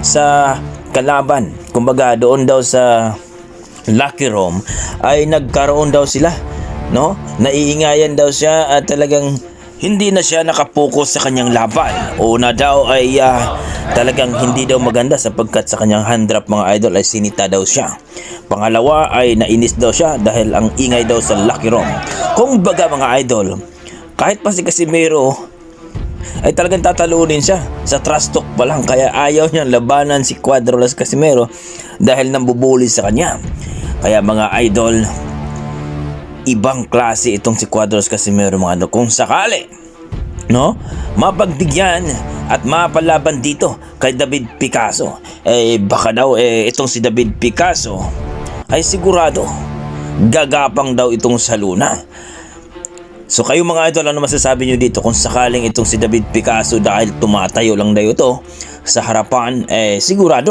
sa kalaban. Kumbaga doon daw sa Lucky Room ay nagkaroon daw sila, no? Naiingayan daw siya at talagang hindi na siya nakapokus sa kanyang laban. Una daw ay talagang hindi daw maganda sapagkat sa kanyang hand drop mga idol ay sinita daw siya. Pangalawa ay nainis daw siya dahil ang ingay daw sa Lucky Room. Kung baga mga idol, kahit pa si Casimero ay talagang tatalunin siya sa trash talk pa lang, kaya ayaw niyang labanan si Cuadrolas Casimero dahil nambubuli sa kanya. Kaya mga idol, ibang klase itong si Cuadrolas Casimero mga idol. Kung sakali, no, mapagdigyan at mapalaban dito kay David Picasso, baka daw itong si David Picasso ay sigurado gagapang daw itong sa Luna. So kayo mga idol, ano masasabi nyo dito kung sakaling itong si David Picasso dahil tumatayo lang daw ito sa harapan, sigurado